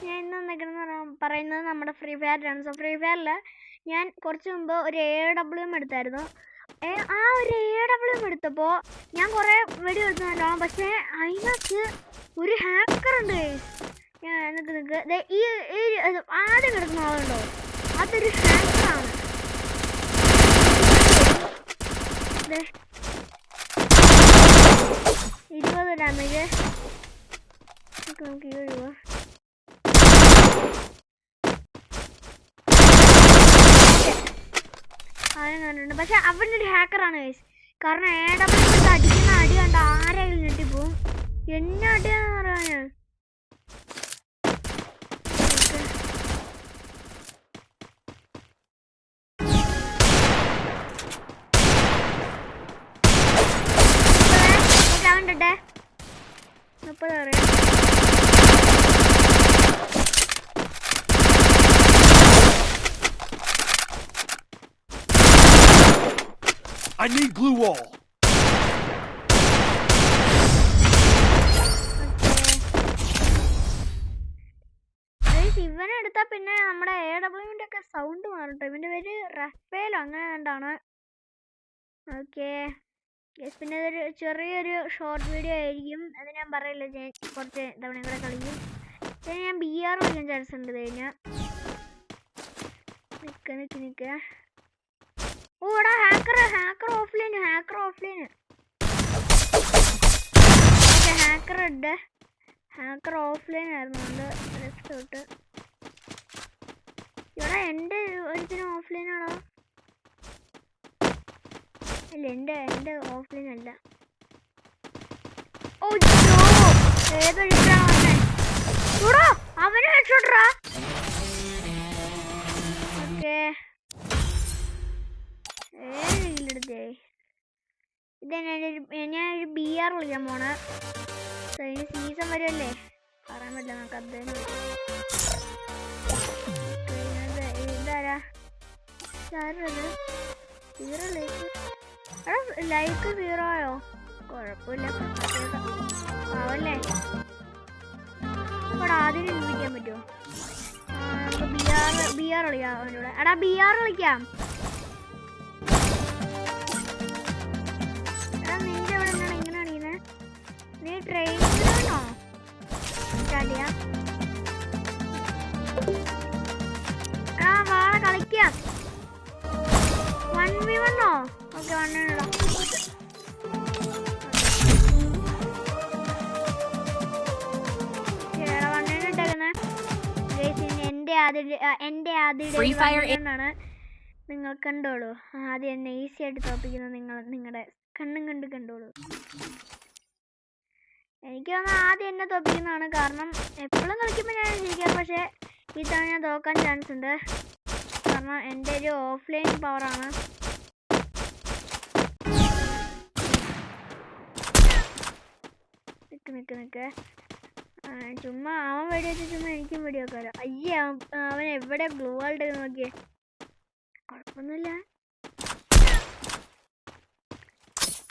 ഞാൻ ഇന്ന് പറയുന്നത് നമ്മുടെ ഫ്രീ ഫയറിലാണ്. സോ ഫ്രീ ഫയറിൽ ഞാൻ കുറച്ച് മുമ്പ് ഒരു AWM എടുത്തായിരുന്നു. ആ ഒരു AWM എടുത്തപ്പോൾ ഞാൻ കുറേ വെടി എടുത്തല്ലോ. പക്ഷേ അതിനകത്ത് ഒരു ഹാക്കർ ഉണ്ട്. ഞാൻ ഈ ആദ്യം കിടക്കുന്ന ആളുണ്ടോ, അതൊരു ഹാക്കറാണ്. 20 ഡാമേജ്. നമുക്ക് ഈ ഒഴിവാ. അവനെ കണ്ടിട്ടുണ്ട്. പക്ഷെ അവനൊരു ഹാക്കറാണ് ഗൈസ്. കാരണം AWM അടിക്കുന്ന അടി കണ്ട ആരെങ്കിലും ഞെട്ടിപ്പോവും. എന്നെ അടിയാന്ന് പറയാന്. അവൻ്റെ 30 അറിയാം. I need glue wall. ഇവനെ എടുത്താ പിന്നെ നമ്മുടെ AWMന്റെ ഒക്കെ സൗണ്ട് മാറട്ടെ. ഇവന്റെ പേര് റഫേൽ അങ്ങനെ കണ്ടാണ്. ഓക്കെ, പിന്നെ ഇതൊരു ചെറിയൊരു ഷോർട്ട് വീഡിയോ ആയിരിക്കും. അത് ഞാൻ പറയില്ല, ഞാൻ കുറച്ച് തവണ കൂടെ കളിക്കും. പിന്നെ ഞാൻ BR കളിക്കാൻ ചാൻസ് ഉണ്ട്. കഴിഞ്ഞാൽ നിക്ക ഓടാ. Hacker offline. ഹാക്കർ ഓഫ്ലൈൻ ആയിരുന്നു. തൊട്ട് ഇവിടെ എൻ്റെ ഒരുത്തിനും ഓഫ്ലൈൻ ആണോ? അല്ല, എൻ്റെ ഓഫ്ലൈൻ അല്ല. ഏതൊഴിച്ചാ വന്നേ? അവന് ഹെഡ്ഷോട്ടറാ. ഓക്കെ, ഏതെടുത്തേ. ഞാനൊരു BR വിളിക്കാൻ പോണ. സീസൺ വരുമല്ലേ, പറയാൻ പറ്റില്ല. നമുക്ക് അദ്ദേഹം ഇതാരാ? ലൈക്ക് 0 ആയോ? കുഴപ്പമില്ല, ആവല്ലേ. ഇവിടെ ആദ്യം ഇൻവിക്കാൻ പറ്റുമോ? നമുക്ക് BR കളിക്കാം അവനോട്. എടാ BR കളിക്കാം. എടാ നിന്റെ ഇവിടെ എന്താണ് ഇങ്ങനെ അടിക്കുന്നത്? നീ ട്രെയിനിലാണോ സ്റ്റാർട്ട് ചെയ്യാം? എടാ വാള കളിക്കാം. 1v1 ഓ? ഓക്കെ, 1v1 എന്റെ ആദ്യമാണ്. നിങ്ങൾ കണ്ടോളൂ. ആദ്യം എന്നെ ഈസി ആയിട്ട് തോപ്പിക്കുന്നത് നിങ്ങളുടെ കണ്ണും കണ്ട് കണ്ടോളൂ. എനിക്ക് തോന്നുന്നു ആദ്യം എന്നെ തോപ്പിക്കുന്നതാണ്. കാരണം എപ്പോഴും കളിക്കുമ്പോൾ ഞാൻ ജയിക്കാം, പക്ഷെ ഈ തവണ ഞാൻ തോക്കാൻ ചാൻസ് ഉണ്ട്. കാരണം എൻ്റെ ഒരു ഓഫ്ലൈൻ പവറാണ്. നിക്ക് ചുമ്മാ അവൻ വെടി വെച്ച് ചുമ്മാ എനിക്കും വെടി വെക്കാലോ. അയ്യേ, അവൻ എവിടെ ഗ്ലൂ വാൾഡ് നോക്കിയേ. കുഴപ്പമൊന്നുമില്ല.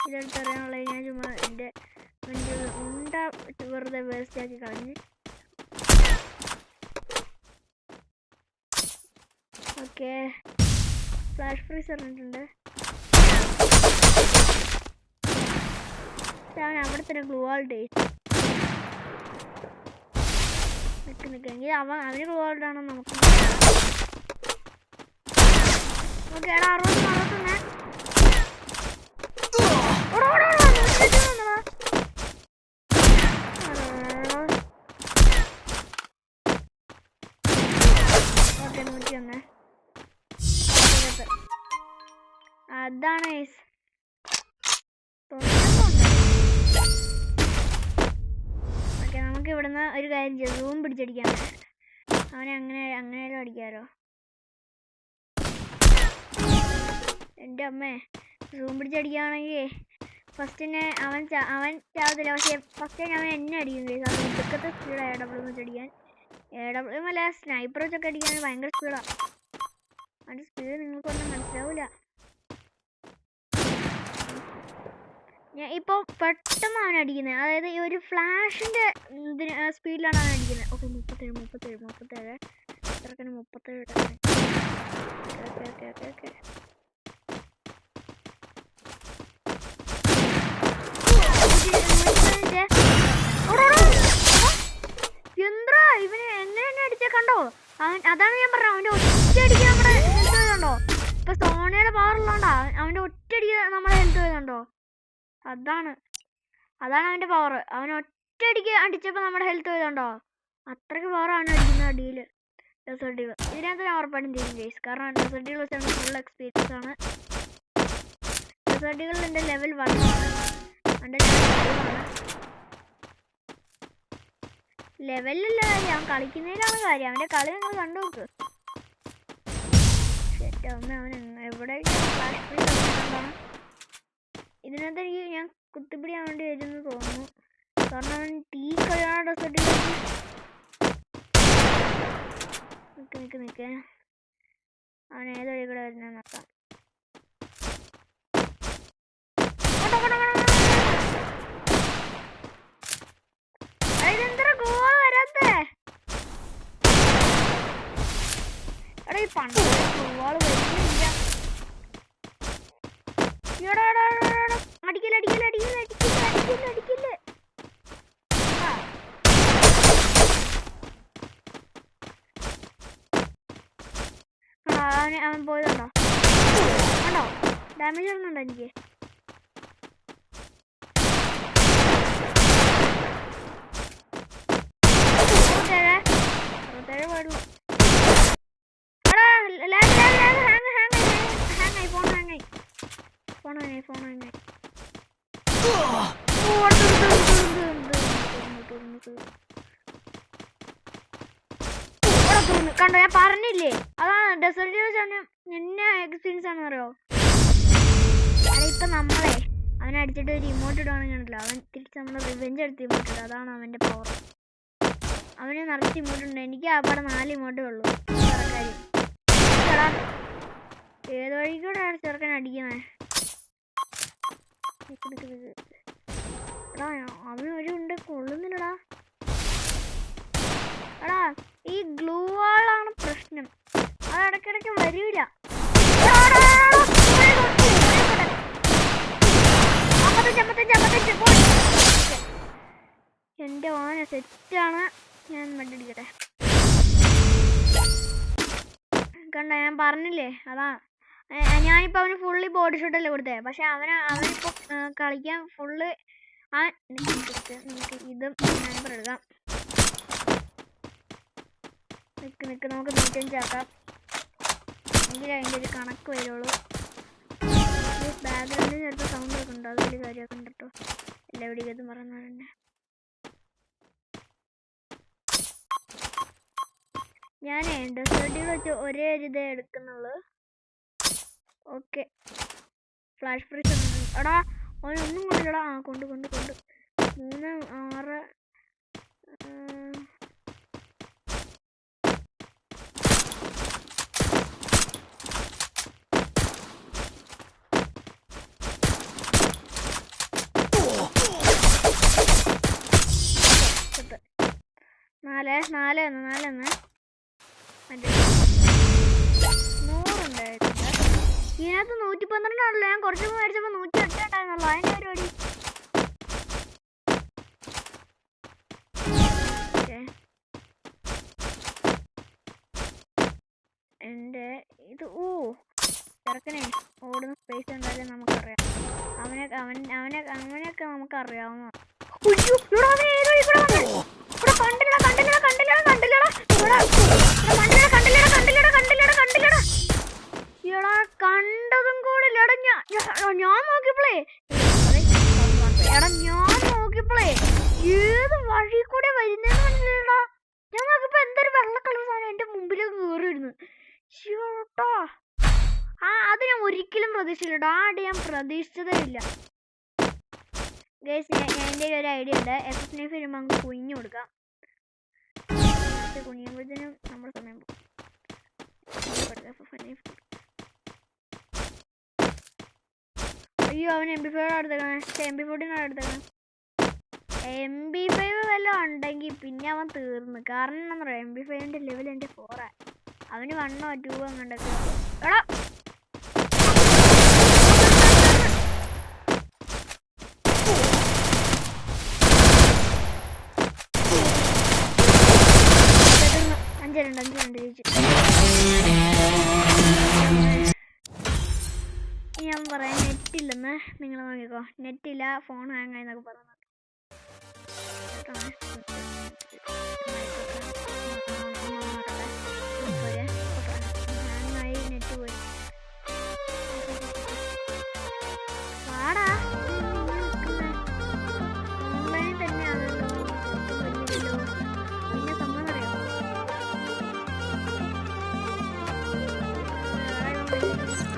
ഇതെടുത്തറിയാനുള്ളത് ഞാൻ ചുമ്മാ എൻ്റെ ഉണ്ട വെറുതെ വേസ്റ്റ് ആക്കി കളഞ്ഞ്. ഓക്കെ, ഫ്ലാഷ് ഫ്രീസ് ഇറങ്ങിയിട്ടുണ്ട്. അവൻ അവിടെ തന്നെ ഗ്ലൂ വാൾഡ് നിൽക്കുന്നെങ്കിൽ അവന് ഗ്ലൂ വാൾഡ് ആണോ നമുക്ക്. ഓക്കെ, എടാ 60 വളർത്തുന്നേ. ഓക്കെ, 101. അതാണ് ഓക്കെ. നമുക്ക് ഇവിടുന്ന് ഒരു കാര്യം ചെയ്യാം, റൂം പിടിച്ചടിക്കാം. അവനെ അങ്ങനെയാലും അടിക്കാമല്ലോ. എൻ്റെ അമ്മേ, റൂം പിടിച്ചടിക്കുകയാണെങ്കിൽ ഫസ്റ്റ് തന്നെ അവൻ ചാവത്തില്ല. പക്ഷേ ഫസ്റ്റ് തന്നെ അവൻ എന്നെ അടിക്കും. അത് ഇതൊക്കത്തെ സ്പീഡാണ് AWM വെച്ചടിക്കാൻ. AWM അല്ല, സ്നൈപ്പർ വെച്ചൊക്കെ അടിക്കാൻ ഭയങ്കര സ്പീഡാണ്. അതിൻ്റെ സ്പീഡ് നിങ്ങൾക്കൊന്നും മനസ്സിലാവില്ല. ഞാൻ ഇപ്പോൾ പെട്ടെന്ന് അവൻ അടിക്കുന്നത്, അതായത് ഈ ഒരു ഫ്ലാഷിന്റെ സ്പീഡിലാണ് അവൻ അടിക്കുന്നത്. ഓക്കെ 37 ചെറുക്കന് 37. ഓക്കെ എന്താ ഇവന് എങ്ങനെ അടിച്ച കണ്ടോ? അതാണ് ഞാൻ പറഞ്ഞത്, അവന്റെ ഒറ്റയടിക്ക് നമ്മുടെ ഹെൽത്ത് പോയതുണ്ടോ? ഇപ്പൊ സോണിയുടെ പവർ ഉള്ളതുകൊണ്ടാ അവന്റെ ഒറ്റയടിക്ക് നമ്മുടെ ഹെൽത്ത് പോയതുണ്ടോ? അതാണ് അവന്റെ പവർ. അവൻ ഒറ്റയടിക്ക് അടിച്ചപ്പോ നമ്മുടെ ഹെൽത്ത് പോയതുണ്ടോ? അത്രയ്ക്ക് പവറാണ് അടിക്കുന്ന അടിയില് ഡെസേർട്ടുകൾ. ഇതിനകത്ത് ഞാൻ ഉറപ്പായിട്ടും ചെയ്യും ഗൈസ്, കാരണം ഡെസേർട്ടുകൾ വെച്ചാൽ ഫുൾ എക്സ്പീരിയൻസ് ആണ്. ഡെസേർട്ടുകൾ എൻ്റെ ലെവൽ 1 ആണ്, എൻ്റെ ലെവൽ 5 ആണ്. ലെവലിലല്ല കാര്യം, അവൻ കളിക്കുന്നതിലാണ് കാര്യം. അവന്റെ കളി നിങ്ങൾ കണ്ടു നോക്ക്. അവൻ എവിടെ ഇതിനകത്ത് എനിക്ക് ഞാൻ കുത്തിപ്പിടിയാൻ വേണ്ടി വരുമെന്ന് തോന്നുന്നു, കാരണം അവൻ തീ കളിയാണ് ഡെസേർട്ടിൽ. നിക്ക് അവൻ ഏതൊഴി കൂടെ വരുന്ന നോക്കാം. ഇതെന്താ ഗോൾ വരാത്തെ? എടാ ഈ പണ്ട് ഗോൾ വരുന്നില്ല. അടിക്കില്ല. അവൻ പോയതുണ്ടോ? കണ്ടോ ഡാമേജ് വരുന്നുണ്ടോ എനിക്ക്? കണ്ടോ, ഞാൻ പറഞ്ഞില്ലേ, അതാണ് ഡെസേർട്ട് എന്നെ എക്സ്പീരിയൻസ് ആണെന്ന് അറിയോ? അല്ല ഇപ്പൊ നമ്മളെ അവനെ അടിച്ചിട്ട് ഒരു ഇമോട്ട് ഇടുവാണെങ്കിൽ ഉണ്ടല്ലോ, അവൻ തിരിച്ച് നമ്മളെ റിവെഞ്ച് എടുത്ത് ഇമോട്ട് ഇടും. അതാണ് അവന്റെ പവർ. അവന് നിറച്ച് ഇമോട്ട് ഉണ്ട്, എനിക്ക് അവിടെ 4 ഇമോട്ടേ ഉള്ളൂ. ഏത് വഴി കൂടെ ചെറുക്കൻ അടിക്കുന്നേ? എടാ അവന് ഒരു ഉണ്ട് കൊള്ളുന്നില്ലടാ. എടാ ഈ ഗ്ലൂ വാളാണ് പ്രശ്നം, അത് ഇടയ്ക്കിടയ്ക്ക് വരൂല. എന്റെ ഓന സെറ്റാണ്. ഞാൻ മടിക്കട്ടെ. കണ്ട ഞാൻ പറഞ്ഞില്ലേ, അതാ ഞാനിപ്പോ അവന് ഫുള്ളി ബോഡി ഷോട്ടല്ലേ കൊടുത്തേ, പക്ഷെ അവനിപ്പോ കളിക്കാൻ ഫുള്ള് നമുക്ക് ഇതും സ്നൈപ്പർ എടുക്കാം. നിക്ക് നമുക്ക് 105 ആക്കാം, എങ്കിലും അതിൻ്റെ ഒരു കണക്ക് വരുള്ളൂ. ബാക്ക്ഗ്രൗണ്ടിൽ ചിലപ്പോൾ സൗണ്ട് ഒക്കെ ഉണ്ടോ? അത് വലിയ കാര്യമൊക്കെ ഉണ്ട് കേട്ടോ, എല്ലാ വീഡിയോത്തും പറയുന്നത് തന്നെ. ഞാനേ ഡെസേർട്ടിൽ വെച്ച് ഒരേ ഒരു ഇതേ എടുക്കുന്നുള്ളൂ. ഓക്കെ ഫ്ലാഷ് ഫ്രീസ് എടാ അവനൊന്നും കൊണ്ടില്ലടാ. കൊണ്ട് 3 6 4 100 ഇതിനകത്ത് 112 ആണല്ലോ. ഞാൻ കുറച്ച് മുമ്പ് മേടിച്ചപ്പോ 108 ഉണ്ടായിരുന്നുള്ളൂ. അതിന്റെ പരിപാടി എന്റെ ഇത് ചെറുക്കനെ ഓടുന്ന സ്പേസ് എന്തായാലും നമുക്കറിയാം. അവനെയൊക്കെ നമുക്കറിയാവുന്ന. കണ്ടതും കൂടെ ഞാൻ നോക്കിയപ്പോളേ ഏത് വഴി കൂടെ വരുന്നേന്ന് മനസ്സിലാടാ. ഞാൻ നോക്കിയപ്പോ എന്തൊരു വെള്ള കളർ സാധനം എന്റെ മുമ്പിലേക്ക് കയറി വരുന്നു. ഷൂട്ടോ അത് ഞാൻ ഒരിക്കലും പ്രതീക്ഷിച്ചില്ലട്ടോ. ആ അടി ഞാൻ പ്രതീക്ഷിച്ചതേ ഇല്ല. ഗൈസ് എൻ്റെ ഒരു ഐഡിയ ഉണ്ട്. FF9 വരുമ്പോൾ നമുക്ക് കുഞ്ഞു കൊടുക്കാം. കുഞ്ഞുമ്പോഴത്തേനും നമ്മുടെ സമയം പോകും. അയ്യോ അവൻ MP5 എടുത്തേക്കണേ. MP14 എടുത്തേക്കണേ. MP5 വല്ലതും ഉണ്ടെങ്കിൽ പിന്നെ അവൻ തീർന്നു. കാരണം എന്താ പറയുക, MP5ന്റെ ലെവൽ എൻ്റെ 4 അവന് 1 or 2 അങ്ങോട്ടൊക്കെ. എടാ അഞ്ച് ജയിച്ചു. ഞാൻ പറയാം നെറ്റില്ലെന്ന് നിങ്ങൾ നോക്കിക്കോ. നെറ്റില്ല, ഫോൺ ഹാങ് ആയെന്നൊക്കെ പറഞ്ഞു. ഹാങ്ങായി നെറ്റ് പോയി. വാടാ ഓൺലൈനിൽ തന്നെയാണല്ലോ. പിന്നെ സംഭവം അറിയാമോ,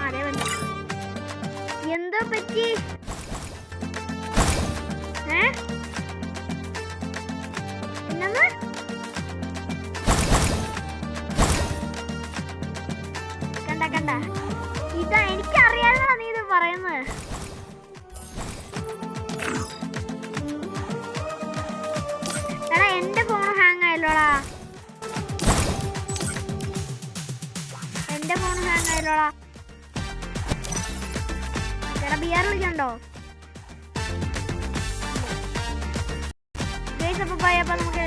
അതേ വന്നു. എന്താ പറ്റി? എന്നത് കണ്ട ഇതാ എനിക്കറിയാലോ നീ ഇത് പറയുന്നത്. എടാ എന്റെ ഫോൺ ഹാങ് ആയല്ലോടാ. എന്റെ ഫോൺ ഹാങ് ആയല്ലോടാ. എടാ ബിആർ വിളിക്കണ്ടോ? അപ്പൊ നമുക്ക്